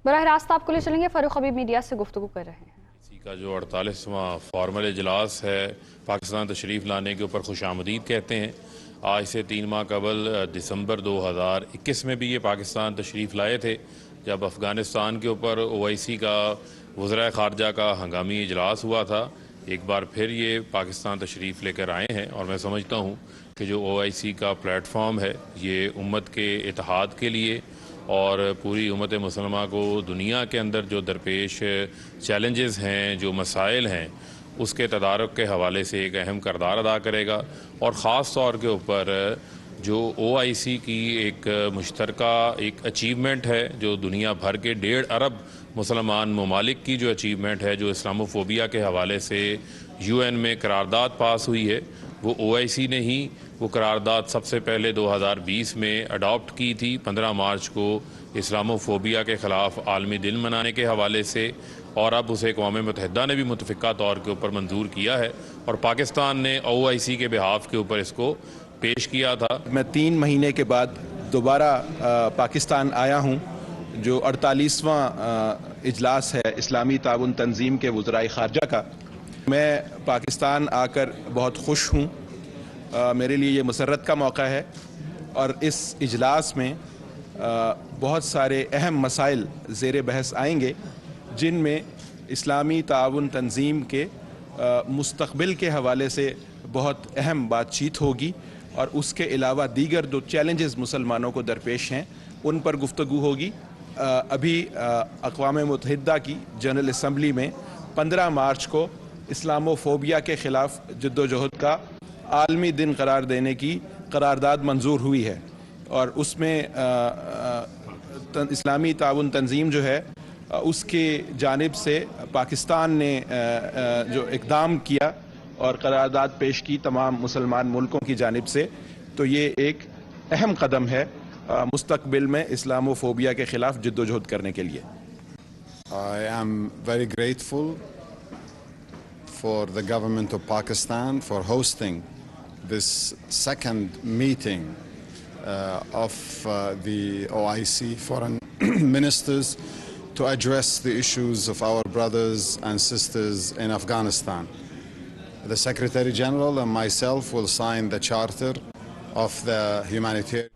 براہ راست آپ کو لے چلیں گے، فاروق حبیب میڈیا سے گفتگو کر رہے ہیں۔ اسی کا جو 48واں فارمل اجلاس ہے پاکستان تشریف لانے کے اوپر خوش آمدید کہتے ہیں۔ آج سے 3 ماہ قبل دسمبر 2021 میں بھی یہ پاکستان تشریف لائے تھے، جب افغانستان کے اوپر OIC کا وزرائے خارجہ کا ہنگامی اجلاس ہوا تھا۔ ایک بار پھر یہ پاکستان تشریف لے کر آئے ہیں، اور میں سمجھتا ہوں کہ جو OIC کا پلیٹ فارم ہے یہ امت کے اتحاد کے لیے اور پوری امت مسلمہ کو دنیا کے اندر جو درپیش چیلنجز ہیں، جو مسائل ہیں، اس کے تدارک کے حوالے سے ایک اہم کردار ادا کرے گا، اور خاص طور کے اوپر جو OIC کی ایک مشترکہ ایک اچیومنٹ ہے، جو دنیا بھر کے 1.5 ارب مسلمان ممالک کی جو اچیومنٹ ہے، جو اسلاموفوبیا کے حوالے سے UN میں قرارداد پاس ہوئی ہے، وہ OIC نے ہی وہ قرارداد سب سے پہلے 2020 میں اڈاپٹ کی تھی 15 مارچ کو اسلاموفوبیا کے خلاف عالمی دن منانے کے حوالے سے، اور اب اسے اقوام متحدہ نے بھی متفقہ طور کے اوپر منظور کیا ہے، اور پاکستان نے OIC کے بحاف کے اوپر اس کو پیش کیا تھا۔ میں 3 مہینے کے بعد دوبارہ پاکستان آیا ہوں، جو 48واں اجلاس ہے اسلامی تعاون تنظیم کے وزرائے خارجہ کا۔ میں پاکستان آ کر بہت خوش ہوں، میرے لیے یہ مسرت کا موقع ہے، اور اس اجلاس میں بہت سارے اہم مسائل زیر بحث آئیں گے، جن میں اسلامی تعاون تنظیم کے مستقبل کے حوالے سے بہت اہم بات چیت ہوگی، اور اس کے علاوہ دیگر جو چیلنجز مسلمانوں کو درپیش ہیں ان پر گفتگو ہوگی۔ ابھی اقوام متحدہ کی جنرل اسمبلی میں 15 مارچ کو اسلاموفوبیا کے خلاف جد و جہد کا عالمی دن قرار دینے کی قرارداد منظور ہوئی ہے، اور اس میں اسلامی تعاون تنظیم جو ہے اس کی جانب سے پاکستان نے جو اقدام کیا اور قرارداد پیش کی تمام مسلمان ملکوں کی جانب سے، تو یہ ایک اہم قدم ہے مستقبل میں اسلاموفوبیا کے خلاف جد و جہد کرنے کے لیے۔ I am very grateful for the government of Pakistan for hosting this second meeting of the OIC foreign ministers to address the issues of our brothers and sisters in Afghanistan. The Secretary General and myself will sign the charter of the humanitarian